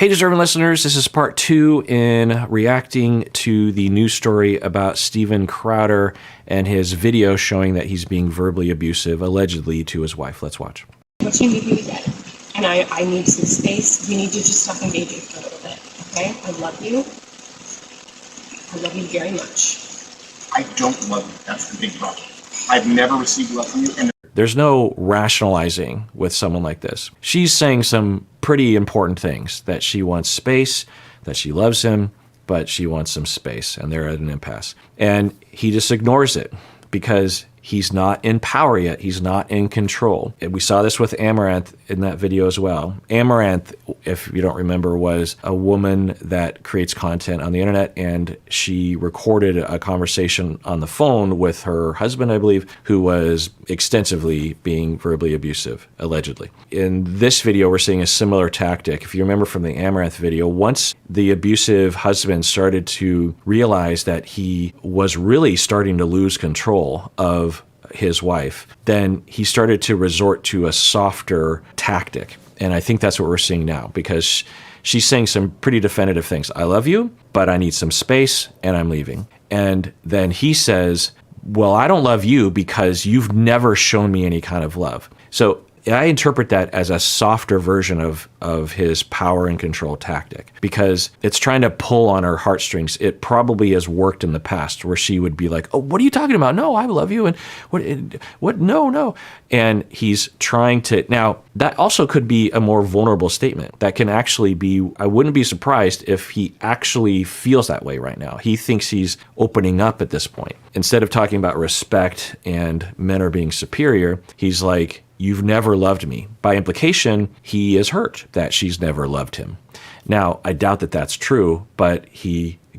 Hey, deserving listeners, this is part 2 in reacting to the news story about Steven Crowder and his video showing that he's being verbally abusive, allegedly, to his wife. Let's watch. What you need to get, and I need some space. We need to just stop engaging for a little bit, okay? I love you. I love you very much. I don't love you. That's the big problem. I've never received love from you. And there's no rationalizing with someone like this. She's saying some pretty important things, that she wants space, that she loves him, but she wants some space, and they're at an impasse. And he just ignores it because he's not in power yet. He's not in control. And we saw this with Amaranth in that video as well. Amaranth, if you don't remember, was a woman that creates content on the internet, and she recorded a conversation on the phone with her husband, I believe, who was extensively being verbally abusive, allegedly. In this video, we're seeing a similar tactic. If you remember from the Amaranth video, once the abusive husband started to realize that he was really starting to lose control of his wife, then he started to resort to a softer tactic. And I think that's what we're seeing now, because she's saying some pretty definitive things. I love you, but I need some space and I'm leaving. And then he says, well, I don't love you because you've never shown me any kind of love. So I interpret that as a softer version of his power and control tactic, because it's trying to pull on her heartstrings. It probably has worked in the past where she would be like, oh, what are you talking about? No, I love you. And what, no. And he's trying to, now that also could be a more vulnerable statement. That can actually be, I wouldn't be surprised if he actually feels that way right now. He thinks he's opening up at this point. Instead of talking about respect and men are being superior, he's like, you've never loved me. By implication, he is hurt that she's never loved him. Now, I doubt that that's true, but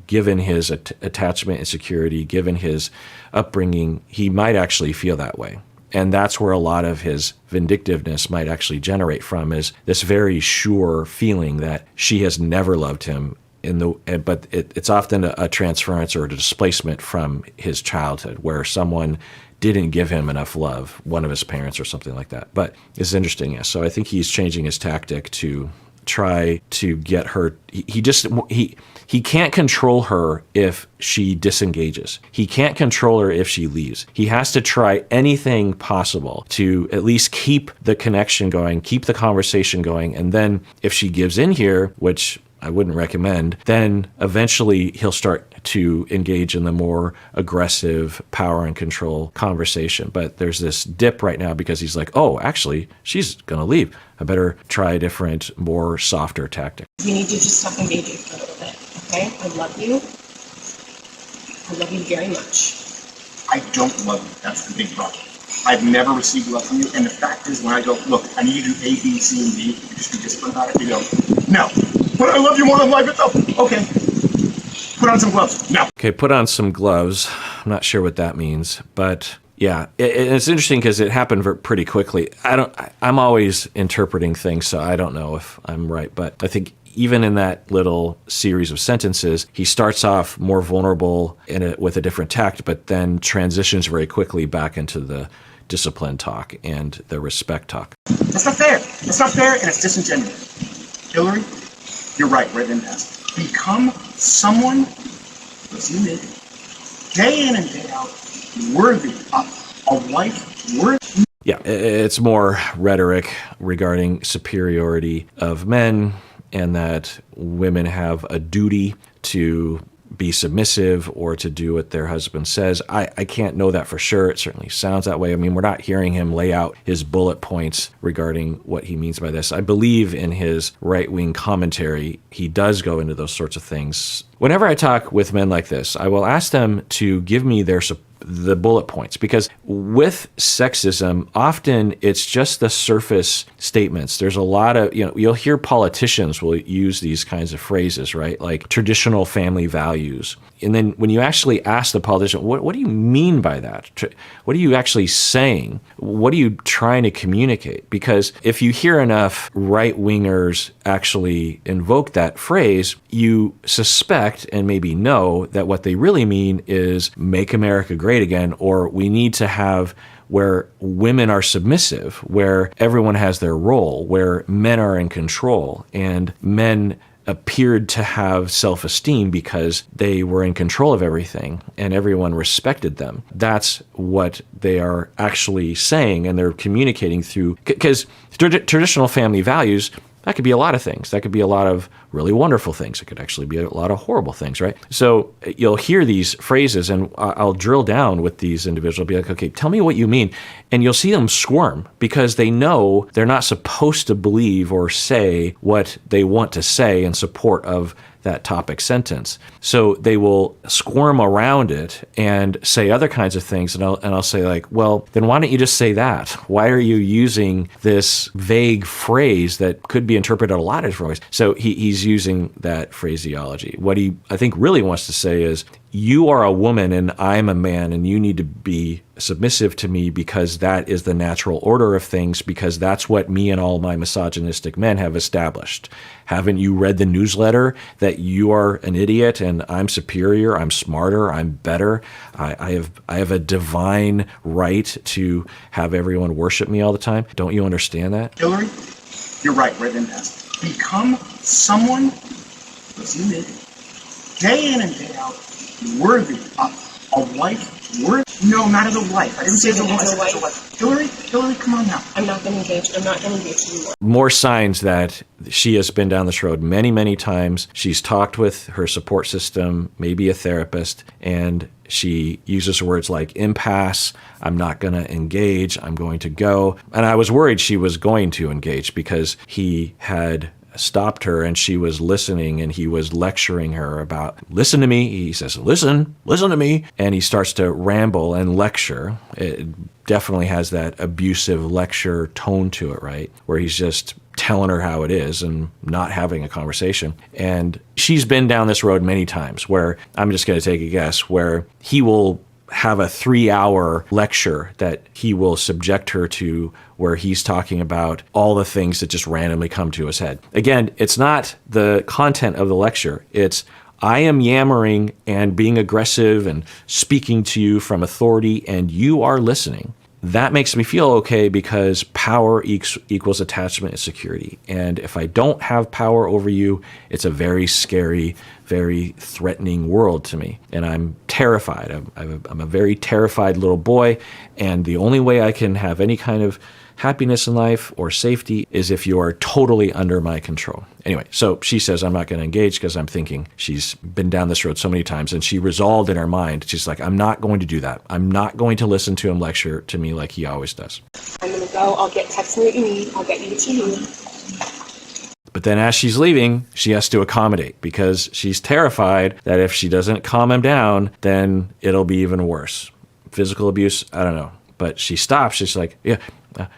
given his attachment and security, given his upbringing, he might actually feel that way. And that's where a lot of his vindictiveness might actually generate from, is this very sure feeling that she has never loved him. But it's often a transference or a displacement from his childhood, where someone didn't give him enough love, one of his parents or something like that. But it's interesting, yes. So I think he's changing his tactic to try to get her. He can't control her if she disengages. He can't control her if she leaves. He has to try anything possible to at least keep the connection going, keep the conversation going. And then if she gives in here, which I wouldn't recommend, then eventually he'll start to engage in the more aggressive power and control conversation. But there's this dip right now because he's like, oh, actually, she's going to leave. I better try a different, more softer tactic. We need to just stop engaging for a little bit, okay? I love you. I love you very much. I don't love you. That's the big problem. I've never received love from you. And the fact is, when I go, look, I need you to do A, B, C, and D, you just be disciplined about it, you go, no. But I love you more than life itself. Okay. Put on some gloves. No. Okay, put on some gloves. I'm not sure what that means, but yeah, it's interesting because it happened pretty quickly. I'm always interpreting things, so I don't know if I'm right, but I think even in that little series of sentences, he starts off more vulnerable with a different tact, but then transitions very quickly back into the discipline talk and the respect talk. That's not fair. That's not fair, and it's disingenuous. Hillary, you're right, right in past. Become someone, listen to me, day in and day out, worthy of a wife worthy. Yeah, it's more rhetoric regarding superiority of men, and that women have a duty to be submissive or to do what their husband says. I can't know that for sure. It certainly sounds that way. I mean, we're not hearing him lay out his bullet points regarding what he means by this. I believe in his right-wing commentary, he does go into those sorts of things. Whenever I talk with men like this, I will ask them to give me the bullet points, because with sexism, often it's just the surface statements. There's a lot of, you'll hear politicians will use these kinds of phrases, right? Like traditional family values. And then when you actually ask the politician, what do you mean by that? What are you actually saying? What are you trying to communicate? Because if you hear enough right-wingers actually invoke that phrase, you suspect and maybe know that what they really mean is make America great again, or we need to have where women are submissive, where everyone has their role, where men are in control, and men appeared to have self-esteem because they were in control of everything and everyone respected them. That's what they are actually saying, and they're communicating through, because traditional family values, that could be a lot of things. That could be a lot of really wonderful things. It could actually be a lot of horrible things, right? So you'll hear these phrases, and I'll drill down with these individuals, be like, okay, tell me what you mean. And you'll see them squirm because they know they're not supposed to believe or say what they want to say in support of that topic sentence. So they will squirm around it and say other kinds of things. And I'll say like, well, then why don't you just say that? Why are you using this vague phrase that could be interpreted a lot of different ways? So he's using that phraseology. What he, I think, really wants to say is, you are a woman and I'm a man, and you need to be submissive to me because that is the natural order of things, because that's what me and all my misogynistic men have established. Haven't you read the newsletter that you are an idiot and I'm superior, I'm smarter, I'm better? I have a divine right to have everyone worship me all the time. Don't you understand that? Hillary, you're right then, Pastor. Become someone that's you day in and day out, worthy of a wife, no, not as a wife. I didn't say as a wife. As a wife. Hillary, come on now. I'm not going to engage. I'm not going to engage anymore. More signs that she has been down this road many, many times. She's talked with her support system, maybe a therapist, and she uses words like impasse, I'm not going to engage, I'm going to go. And I was worried she was going to engage because he had stopped her and she was listening, and he was lecturing her about, listen to me. He says, listen to me. And he starts to ramble and lecture. It definitely has that abusive lecture tone to it, right? Where he's just telling her how it is and not having a conversation. And she's been down this road many times where, I'm just going to take a guess, where he will have a 3-hour lecture that he will subject her to, where he's talking about all the things that just randomly come to his head. Again, it's not the content of the lecture. It's, I am yammering and being aggressive and speaking to you from authority, and you are listening. That makes me feel okay because power equals attachment and security. And if I don't have power over you, it's a very scary, very threatening world to me. And I'm terrified. I'm a very terrified little boy. And the only way I can have any kind of happiness in life or safety is if you are totally under my control. Anyway, so she says, I'm not going to engage, because I'm thinking she's been down this road so many times, and she resolved in her mind. She's like, I'm not going to do that. I'm not going to listen to him lecture to me like he always does. I'm going to go. Text me what you need. I'll get you what you need. But then as she's leaving, she has to accommodate, because she's terrified that if she doesn't calm him down, then it'll be even worse. Physical abuse, I don't know. But she stops. She's like, yeah,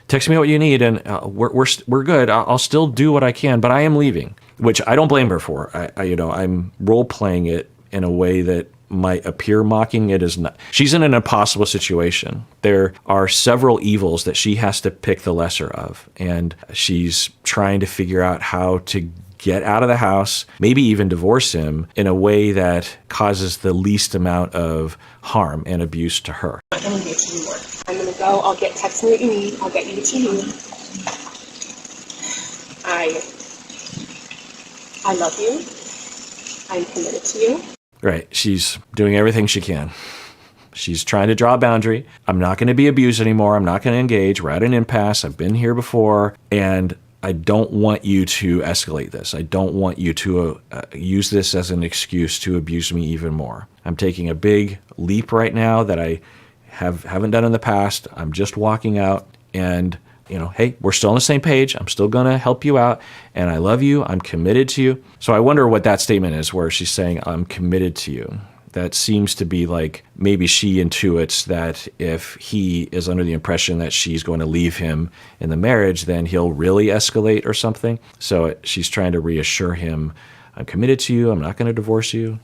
text me what you need, and we're good. I'll still do what I can, but I am leaving, which I don't blame her for. I'm role playing it in a way that might appear mocking. It is not. She's in an impossible situation. There are several evils that she has to pick the lesser of, and she's trying to figure out how to get out of the house, maybe even divorce him in a way that causes the least amount of harm and abuse to her. I'm not going to engage anymore. I'm going to go. Text me what you need. I'll get you what you need. I love you. I'm committed to you. Right. She's doing everything she can. She's trying to draw a boundary. I'm not going to be abused anymore. I'm not going to engage. We're at an impasse. I've been here before. And I don't want you to escalate this. I don't want you to use this as an excuse to abuse me even more. I'm taking a big leap right now that I haven't done in the past. I'm just walking out, and hey, we're still on the same page. I'm still going to help you out, and I love you. I'm committed to you. So I wonder what that statement is, where she's saying, I'm committed to you. That seems to be like maybe she intuits that if he is under the impression that she's going to leave him in the marriage, then he'll really escalate or something. So she's trying to reassure him, I'm committed to you. I'm not going to divorce you.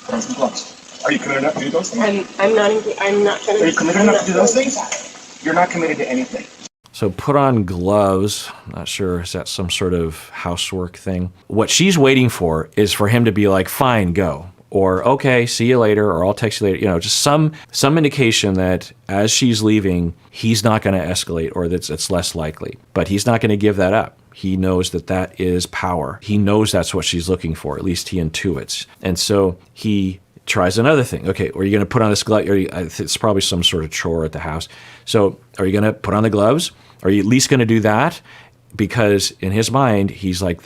Put on some gloves. Are you committed enough to do those things? I'm not going to. Are you committed enough to do those things? You're not committed to anything. So put on gloves. I'm not sure, is that some sort of housework thing? What she's waiting for is for him to be like, fine, go. or okay, see you later, or I'll text you later. Just some indication that as she's leaving, he's not going to escalate, or that it's less likely. But he's not going to give that up. He knows that that is power. He knows that's what she's looking for. At least he intuits. And so he tries another thing. Okay, are you going to put on this glove? It's probably some sort of chore at the house. So are you going to put on the gloves? Are you at least going to do that? Because in his mind, he's like,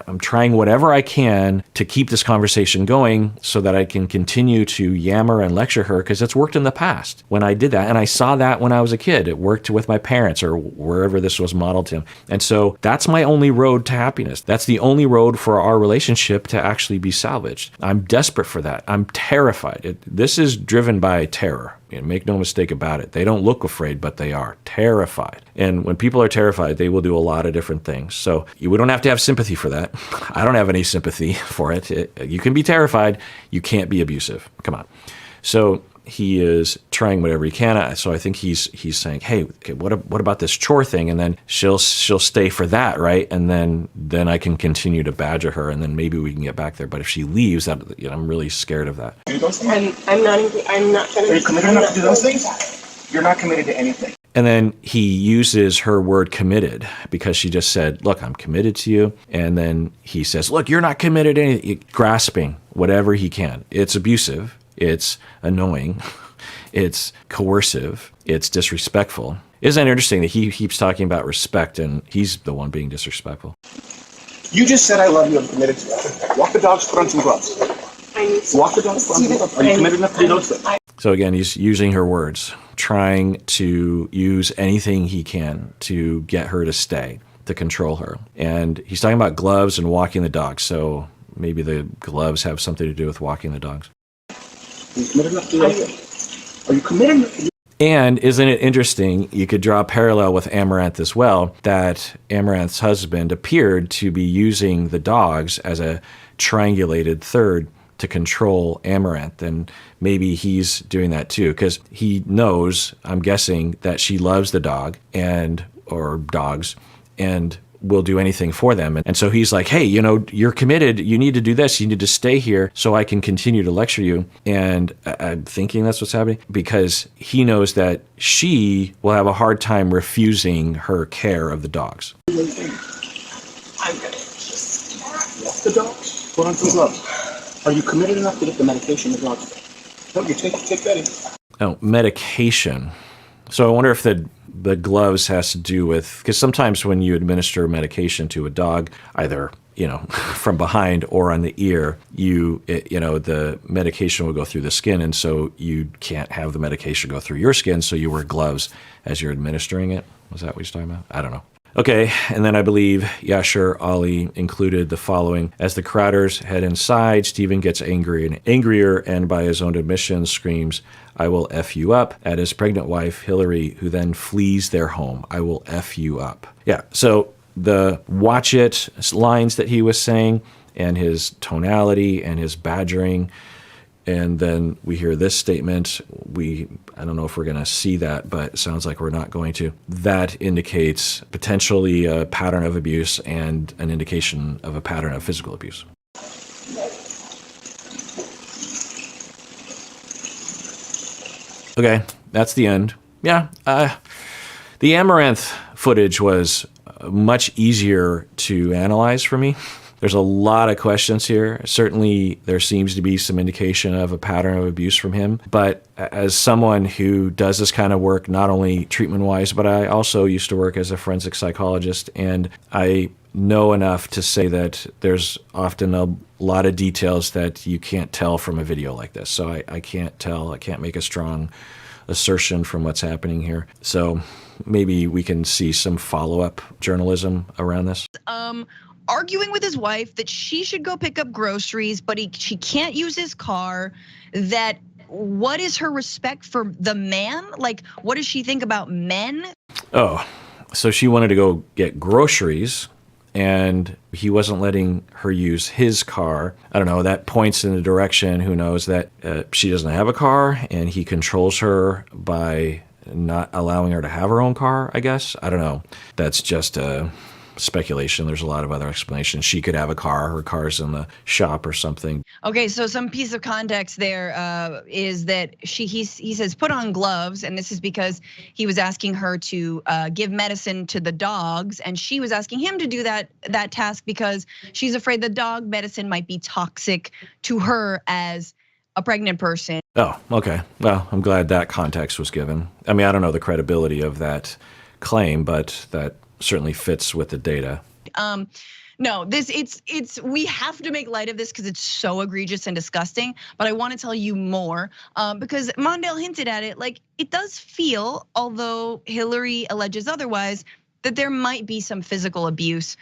I'm trying whatever I can to keep this conversation going so that I can continue to yammer and lecture her, because it's worked in the past when I did that. And I saw that when I was a kid. It worked with my parents or wherever this was modeled to. And so that's my only road to happiness. That's the only road for our relationship to actually be salvaged. I'm desperate for that. I'm terrified. This is driven by terror. Make no mistake about it. They don't look afraid, but they are terrified. And when people are terrified, they will do a lot of different things. So we don't have to have sympathy for that. I don't have any sympathy for it. You can be terrified. You can't be abusive. Come on. So he is trying whatever he can. So I think he's saying, hey, okay, what about this chore thing? And then she'll stay for that, right? And then I can continue to badger her, and then maybe we can get back there. But if she leaves, I'm really scared of that. I'm not trying to. Are you committed enough to do those things? You're not committed to anything. And then he uses her word committed, because she just said, look, I'm committed to you. And then he says, look, you're not committed to anything. Grasping whatever he can. It's abusive. It's annoying. It's coercive. It's disrespectful. Isn't it interesting that he keeps talking about respect and he's the one being disrespectful? You just said I love you. I'm committed to you. Walk the dogs, put on some gloves. Walk the dogs, put on some gloves. Are you committed enough to do those things? So again, he's using her words, trying to use anything he can to get her to stay, to control her. And he's talking about gloves and walking the dogs. So maybe the gloves have something to do with walking the dogs. Are you committed enough to do those things? Are you committed enough to do? And isn't it interesting, you could draw a parallel with Amaranth as well, that Amaranth's husband appeared to be using the dogs as a triangulated third to control Amaranth. And maybe he's doing that too, because he knows, I'm guessing, that she loves the dog or dogs and will do anything for them. And so he's like, hey, you're committed. You need to do this. You need to stay here so I can continue to lecture you. And I'm thinking that's what's happening, because he knows that she will have a hard time refusing her care of the dogs. I'm gonna just Walk the dogs, put on some gloves. Are you committed enough to get the medication the dogs take? No, you take that in. Oh, medication. So I wonder if the gloves has to do with, because sometimes when you administer medication to a dog, either from behind or on the ear, the medication will go through the skin, and so you can't have the medication go through your skin, so you wear gloves as you're administering it. Was that what you're talking about? I don't know. Okay, and then I believe Yashar Ali included the following. As the Crowders head inside, Stephen gets angry and angrier, and by his own admission screams, I will F you up, at his pregnant wife, Hillary, who then flees their home. I will F you up. Yeah, so the watch it lines that he was saying, and his tonality and his badgering, and then we hear this statement. I don't know if we're going to see that, but it sounds like we're not going to. That indicates potentially a pattern of abuse and an indication of a pattern of physical abuse. Okay, that's the end. Yeah, the Amaranth footage was much easier to analyze for me. There's a lot of questions here. Certainly, there seems to be some indication of a pattern of abuse from him. But as someone who does this kind of work, not only treatment-wise, but I also used to work as a forensic psychologist, and I know enough to say that there's often a lot of details that you can't tell from a video like this. So I can't tell. I can't make a strong assertion from what's happening here. So maybe we can see some follow-up journalism around this. Arguing with his wife that she should go pick up groceries, but she can't use his car. That what is her respect for the man? Like, what does she think about men? Oh, so she wanted to go get groceries, and he wasn't letting her use his car. I don't know, that points in the direction, who knows, that she doesn't have a car, and he controls her by not allowing her to have her own car, I guess. I don't know. That's just speculation. There's a lot of other explanations. She could have a car. Her car's in the shop or something. Okay, so some piece of context there is that he says put on gloves, and this is because he was asking her to give medicine to the dogs, and she was asking him to do that task because she's afraid the dog medicine might be toxic to her as a pregnant person. Oh, okay. Well, I'm glad that context was given. I mean, I don't know the credibility of that claim, but that certainly fits with the data. No, we have to make light of this because it's so egregious and disgusting. But I want to tell you more because Mondale hinted at it. Like, it does feel, although Hillary alleges otherwise, that there might be some physical abuse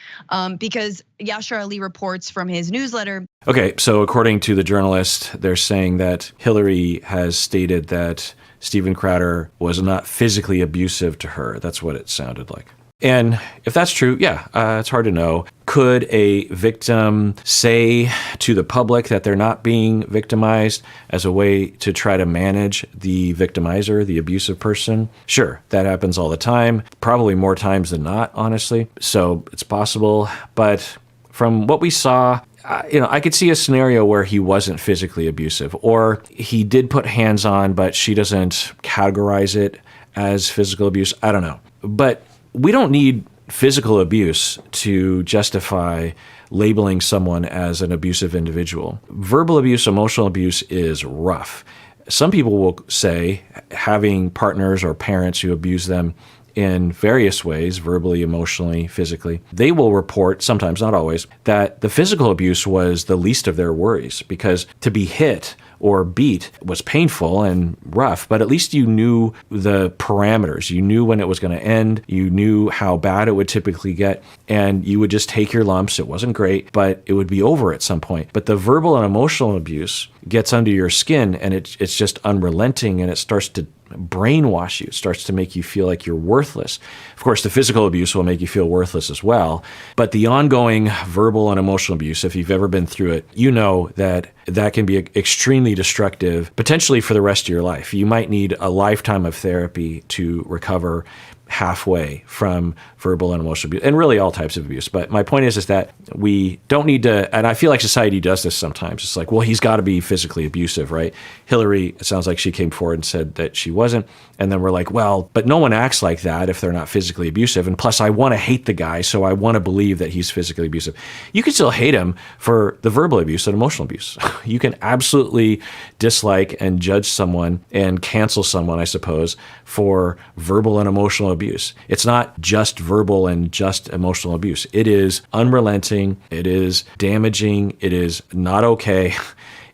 because Yashar Ali reports from his newsletter. Okay, so according to the journalist, they're saying that Hillary has stated that Steven Crowder was not physically abusive to her. That's what it sounded like. And if that's true, yeah, it's hard to know. Could a victim say to the public that they're not being victimized as a way to try to manage the victimizer, the abusive person? Sure, that happens all the time, probably more times than not, honestly. So it's possible. But from what we saw, I could see a scenario where he wasn't physically abusive, or he did put hands on, but she doesn't categorize it as physical abuse. I don't know. But we don't need physical abuse to justify labeling someone as an abusive individual. Verbal abuse, emotional abuse is rough. Some people will say having partners or parents who abuse them in various ways, verbally, emotionally, physically, they will report, sometimes, not always, that the physical abuse was the least of their worries because to be hit or beat was painful and rough, but at least you knew the parameters. You knew when it was going to end. You knew how bad it would typically get, and you would just take your lumps. It wasn't great, but it would be over at some point. But the verbal and emotional abuse gets under your skin, and it's just unrelenting, and it starts to brainwash you. It starts to make you feel like you're worthless. Of course, the physical abuse will make you feel worthless as well. But the ongoing verbal and emotional abuse, if you've ever been through it, you know that that can be extremely destructive, potentially for the rest of your life. You might need a lifetime of therapy to recover halfway from verbal and emotional abuse, and really all types of abuse. But my point is that we don't need to, and I feel like society does this sometimes. It's like, well, he's got to be physically abusive, right? Hillary, it sounds like she came forward and said that she wasn't. And then we're like, well, but no one acts like that if they're not physically abusive. And plus, I want to hate the guy, so I want to believe that he's physically abusive. You can still hate him for the verbal abuse and emotional abuse. You can absolutely dislike and judge someone and cancel someone, I suppose, for verbal and emotional abuse. It's not just verbal and just emotional abuse. It is unrelenting. It is damaging. It is not okay.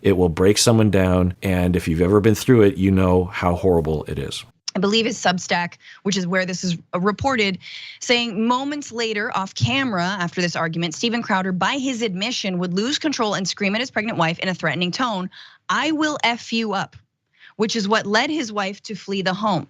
It will break someone down. And if you've ever been through it, you know how horrible it is. I believe his Substack, which is where this is reported, saying moments later off camera after this argument, Steven Crowder, by his admission, would lose control and scream at his pregnant wife in a threatening tone, "I will F you up," which is what led his wife to flee the home.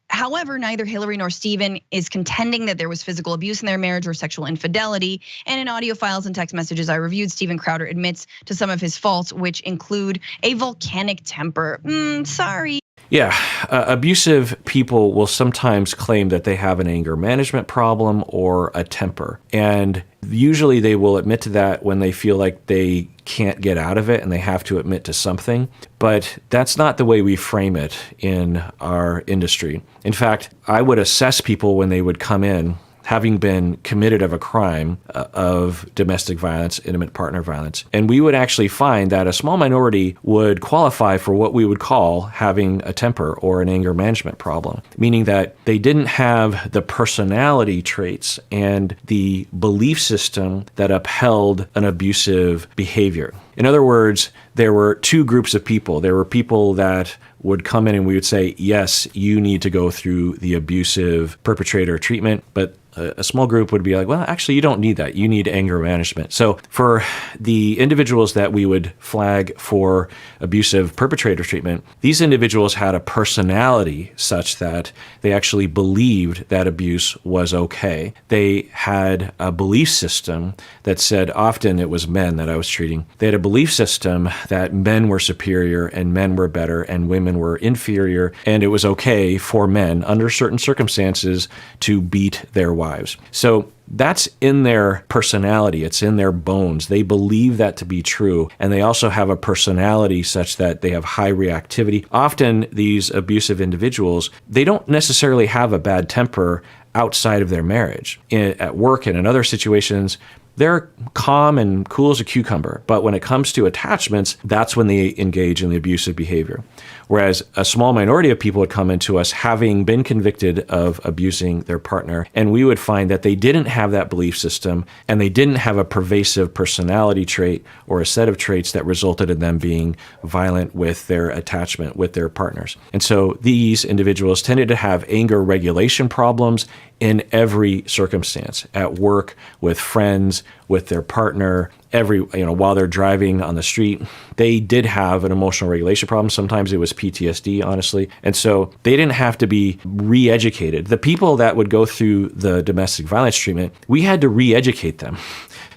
However, neither Hillary nor Steven is contending that there was physical abuse in their marriage or sexual infidelity. And in audio files and text messages I reviewed, Steven Crowder admits to some of his faults, which include a volcanic temper. Sorry. Yeah, abusive people will sometimes claim that they have an anger management problem or a temper. And usually they will admit to that when they feel like they can't get out of it and they have to admit to something. But that's not the way we frame it in our industry. In fact, I would assess people when they would come in having been committed of a crime of domestic violence, intimate partner violence. And we would actually find that a small minority would qualify for what we would call having a temper or an anger management problem, meaning that they didn't have the personality traits and the belief system that upheld an abusive behavior. In other words, there were two groups of people. There were people that would come in and we would say, yes, you need to go through the abusive perpetrator treatment, but a small group would be like, well, actually, you don't need that. You need anger management. So for the individuals that we would flag for abusive perpetrator treatment, these individuals had a personality such that they actually believed that abuse was okay. They had a belief system that said, often it was men that I was treating, they had a belief system that men were superior and men were better and women were inferior, and it was okay for men under certain circumstances to beat their wives. wives. So that's in their personality. It's in their bones. They believe that to be true. And they also have a personality such that they have high reactivity. Often these abusive individuals, they don't necessarily have a bad temper outside of their marriage. At work and in other situations, they're calm and cool as a cucumber. But when it comes to attachments, that's when they engage in the abusive behavior. Whereas a small minority of people would come into us having been convicted of abusing their partner, and we would find that they didn't have that belief system and they didn't have a pervasive personality trait or a set of traits that resulted in them being violent with their attachment with their partners. And so these individuals tended to have anger regulation problems in every circumstance, at work, with friends, with their partner, while they're driving on the street. They did have an emotional regulation problem. Sometimes it was PTSD, honestly. And so they didn't have to be re-educated. The people that would go through the domestic violence treatment, we had to re-educate them,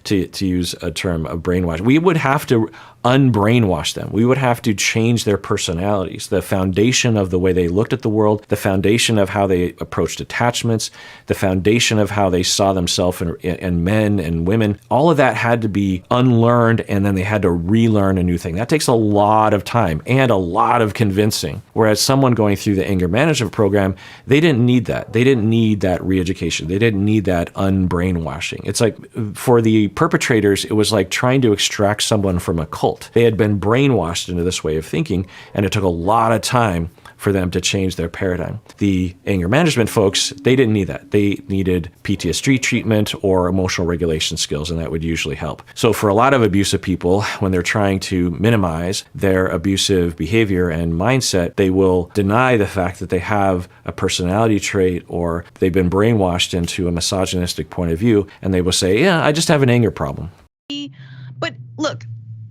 to use a term of brainwash. We would have to unbrainwash them. We would have to change their personalities, the foundation of the way they looked at the world, the foundation of how they approached attachments, the foundation of how they saw themselves and men and women. All of that had to be unlearned, and then they had to relearn a new thing. That takes a lot of time and a lot of convincing. Whereas someone going through the anger management program, they didn't need that. They didn't need that re-education. They didn't need that unbrainwashing. It's like for the perpetrators, it was like trying to extract someone from a cult. They had been brainwashed into this way of thinking, and it took a lot of time for them to change their paradigm. The anger management folks, they didn't need that. They needed PTSD treatment or emotional regulation skills, and that would usually help. So for a lot of abusive people, when they're trying to minimize their abusive behavior and mindset, they will deny the fact that they have a personality trait or they've been brainwashed into a misogynistic point of view, and they will say, yeah, I just have an anger problem. But look,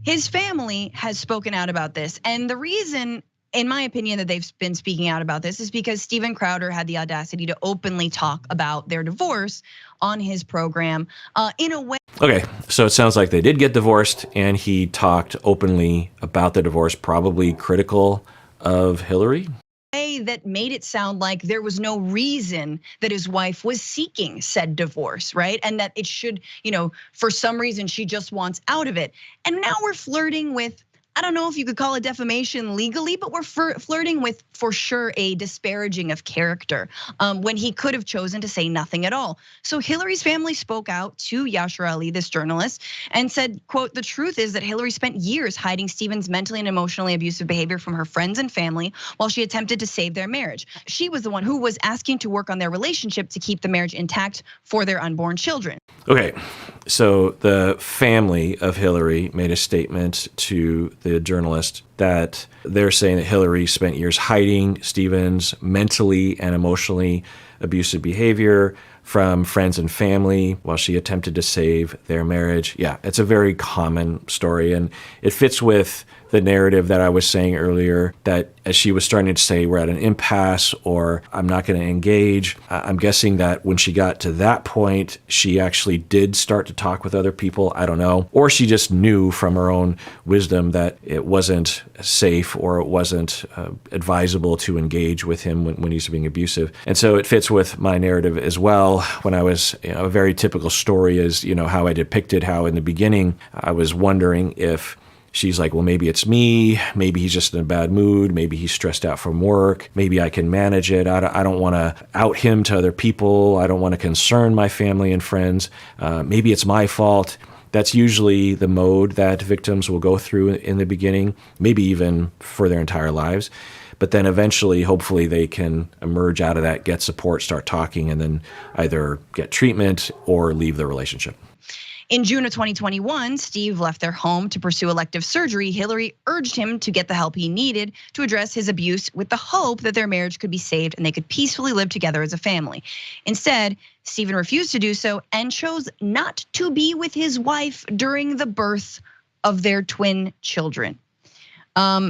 his family has spoken out about this. And the reason, in my opinion, that they've been speaking out about this is because Steven Crowder had the audacity to openly talk about their divorce on his program in a way. Okay, so it sounds like they did get divorced, and he talked openly about the divorce, probably critical of Hillary. That made it sound like there was no reason that his wife was seeking said divorce, right? And that it should, for some reason she just wants out of it. And now we're flirting with, I don't know if you could call it defamation legally, but we're flirting with, for sure, a disparaging of character when he could have chosen to say nothing at all. So Hillary's family spoke out to Yashar Ali, this journalist, and said, quote, "The truth is that Hillary spent years hiding Steven's mentally and emotionally abusive behavior from her friends and family while she attempted to save their marriage. She was the one who was asking to work on their relationship to keep the marriage intact for their unborn children." Okay, so the family of Hillary made a statement to the journalist that they're saying that Hillary spent years hiding Steven's mentally and emotionally abusive behavior from friends and family while she attempted to save their marriage. Yeah, it's a very common story, and it fits with the narrative that I was saying earlier, that as she was starting to say we're at an impasse or I'm not going to engage, I'm guessing that when she got to that point, she actually did start to talk with other people. I don't know. Or she just knew from her own wisdom that it wasn't safe or it wasn't advisable to engage with him when he's being abusive. And so it fits with my narrative as well. When I was, a very typical story is, how I depicted how in the beginning I was wondering if she's like, well, maybe it's me. Maybe he's just in a bad mood. Maybe he's stressed out from work. Maybe I can manage it. I don't want to out him to other people. I don't want to concern my family and friends. Maybe it's my fault. That's usually the mode that victims will go through in the beginning, maybe even for their entire lives. But then eventually, hopefully, they can emerge out of that, get support, start talking, and then either get treatment or leave the relationship. In June of 2021, Steve left their home to pursue elective surgery. Hillary urged him to get the help he needed to address his abuse with the hope that their marriage could be saved and they could peacefully live together as a family. Instead, Steven refused to do so and chose not to be with his wife during the birth of their twin children.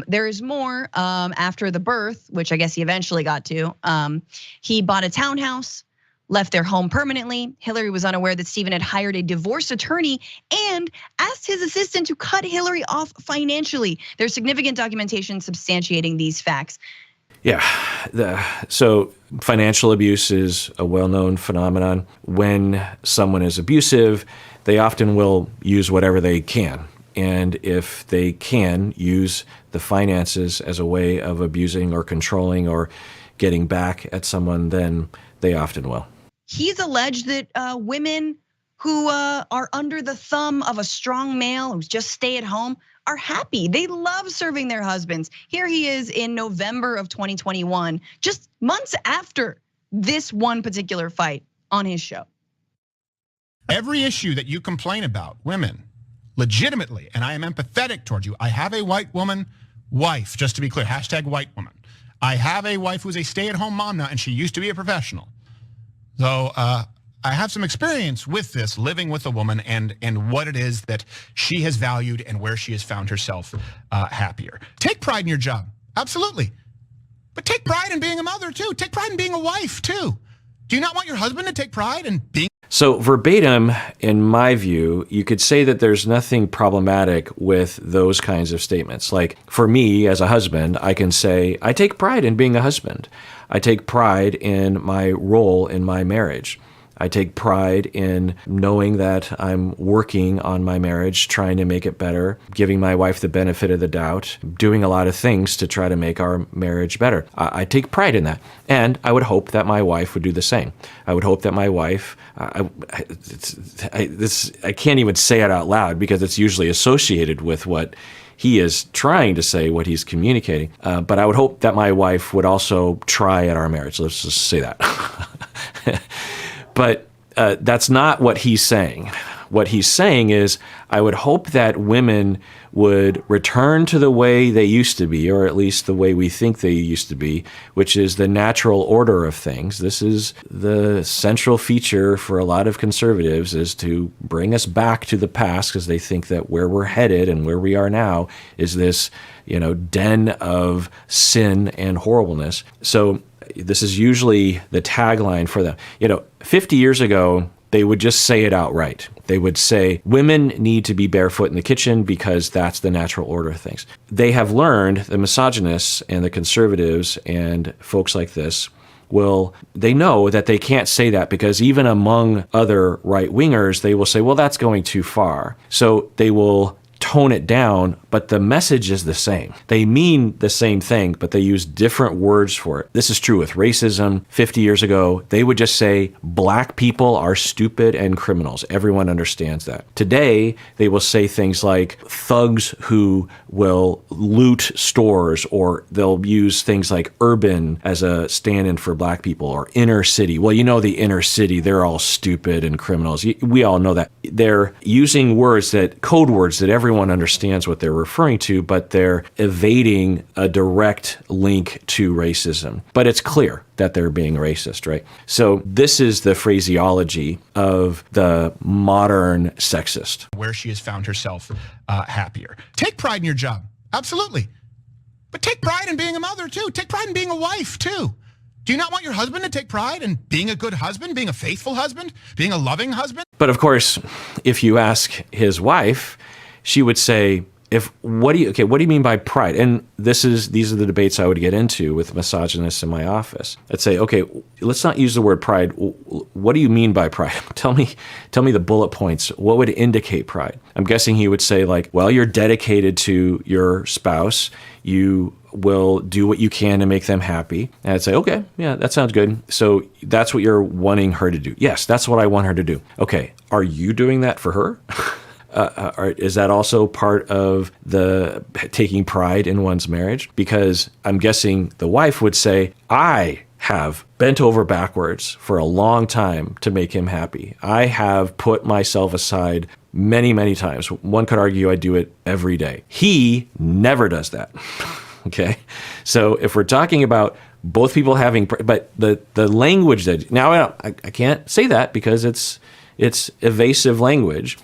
There is more after the birth, which I guess he eventually got to. He bought a townhouse, left their home permanently. Hillary was unaware that Steven had hired a divorce attorney and asked his assistant to cut Hillary off financially. There's significant documentation substantiating these facts. Yeah. So financial abuse is a well-known phenomenon. When someone is abusive, they often will use whatever they can. And if they can use the finances as a way of abusing or controlling or getting back at someone, then they often will. He's alleged that women who are under the thumb of a strong male who's just stay at home are happy. They love serving their husbands. Here he is in November of 2021, just months after this one particular fight on his show. Every issue that you complain about, women, legitimately, and I am empathetic towards you. I have a white woman wife, just to be clear, hashtag white woman. I have a wife who's a stay-at-home mom now, and she used to be a professional. So I have some experience with this, living with a woman and what it is that she has valued and where she has found herself happier. Take pride in your job, absolutely. But take pride in being a mother too. Take pride in being a wife too. Do you not want your husband to take pride in being? So verbatim, in my view, you could say that there's nothing problematic with those kinds of statements. Like for me as a husband, I can say, I take pride in being a husband. I take pride in my role in my marriage. I take pride in knowing that I'm working on my marriage, trying to make it better, giving my wife the benefit of the doubt, doing a lot of things to try to make our marriage better. I take pride in that. And I would hope that my wife would do the same. I would hope that my wife, I can't even say it out loud because it's usually associated with what he is trying to say, what he's communicating. But I would hope that my wife would also try at our marriage. Let's just say that. But that's not what he's saying. What he's saying is, I would hope that women would return to the way they used to be, or at least the way we think they used to be, which is the natural order of things. This is the central feature for a lot of conservatives, is to bring us back to the past, because they think that where we're headed and where we are now is this, den of sin and horribleness. So this is usually the tagline for them. 50 years ago, they would just say it outright. They would say, women need to be barefoot in the kitchen because that's the natural order of things. They have learned, the misogynists and the conservatives and folks like this, they know that they can't say that because even among other right-wingers, they will say, well, that's going too far. So they will tone it down, but the message is the same. They mean the same thing, but they use different words for it. This is true with racism. 50 years ago, they would just say, black people are stupid and criminals. Everyone understands that. Today, they will say things like thugs who will loot stores, or they'll use things like urban as a stand-in for black people, or inner city. Well, the inner city, they're all stupid and criminals. We all know that. They're using code words that everyone understands what they're referring to, but they're evading a direct link to racism. But it's clear that they're being racist, right? So this is the phraseology of the modern sexist. Where she has found herself happier. Take pride in your job, absolutely. But take pride in being a mother too. Take pride in being a wife too. Do you not want your husband to take pride in being a good husband, being a faithful husband, being a loving husband? But of course, if you ask his wife, she would say, what do you mean by pride? And these are the debates I would get into with misogynists in my office. I'd say, okay, let's not use the word pride. What do you mean by pride? Tell me the bullet points. What would indicate pride? I'm guessing he would say you're dedicated to your spouse. You will do what you can to make them happy. And I'd say, okay, yeah, that sounds good. So that's what you're wanting her to do. Yes, that's what I want her to do. Okay, are you doing that for her? Is that also part of the taking pride in one's marriage? Because I'm guessing the wife would say, I have bent over backwards for a long time to make him happy. I have put myself aside many, many times. One could argue I do it every day. He never does that. Okay? So if we're talking about both people having, but the language that, now I can't say that because it's evasive language.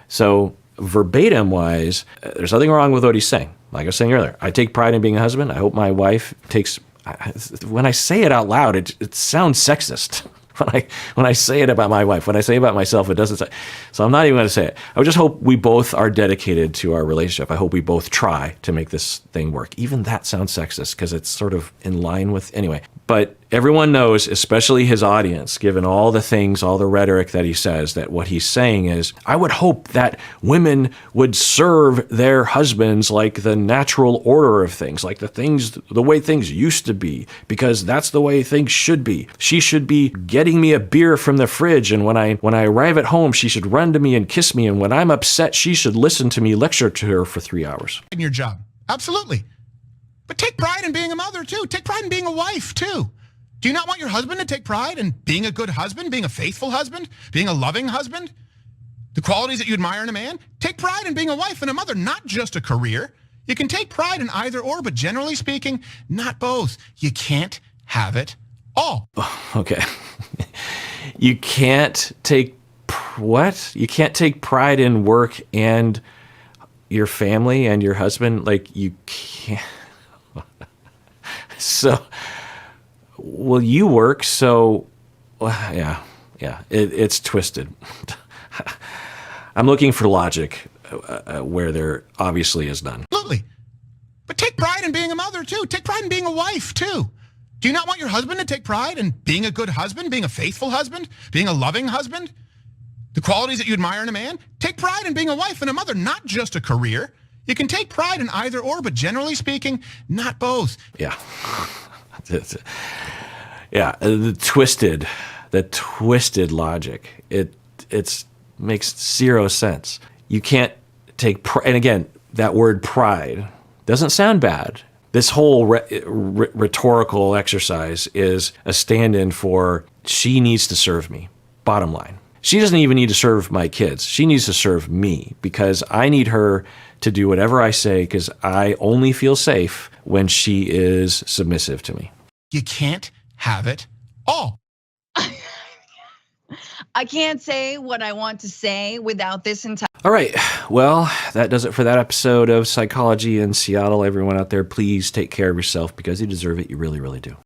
So verbatim-wise, there's nothing wrong with what he's saying. Like I was saying earlier, I take pride in being a husband. I hope my wife takes. When I say it out loud, it sounds sexist, when I say it about my wife. When I say it about myself, it doesn't say. So I'm not even going to say it. I would just hope we both are dedicated to our relationship. I hope we both try to make this thing work. Even that sounds sexist because it's sort of in line with anyway. But everyone knows, especially his audience, given all the things, all the rhetoric that he says, that what he's saying is, I would hope that women would serve their husbands like the natural order of things, like the way things used to be, because that's the way things should be. She should be getting me a beer from the fridge, and when I arrive at home, she should run to me and kiss me, and when I'm upset, she should listen to me lecture to her for 3 hours. In your job. Absolutely. But take pride in being a mother, too. Take pride in being a wife, too. Do you not want your husband to take pride in being a good husband, being a faithful husband, being a loving husband? The qualities that you admire in a man? Take pride in being a wife and a mother, not just a career. You can take pride in either or, but generally speaking, not both. You can't have it all. Okay. You can't take what? You can't take pride in work and your family and your husband? Like, you can't. So, well, you work, so, well, yeah, it's twisted. I'm looking for logic where there obviously is none. Absolutely. But take pride in being a mother, too. Take pride in being a wife, too. Do you not want your husband to take pride in being a good husband, being a faithful husband, being a loving husband? The qualities that you admire in a man? Take pride in being a wife and a mother, not just a career. You can take pride in either or, but generally speaking, not both. Yeah. Yeah, the twisted logic. It makes zero sense. You can't take pride, and again, that word pride doesn't sound bad. This whole rhetorical exercise is a stand-in for she needs to serve me, bottom line. She doesn't even need to serve my kids. She needs to serve me because I need her to do whatever I say because I only feel safe when she is submissive to me. You can't have it all. I can't say what I want to say without this entire. All right. Well, that does it for that episode of Psychology in Seattle. Everyone out there, please take care of yourself because you deserve it. You really, really do.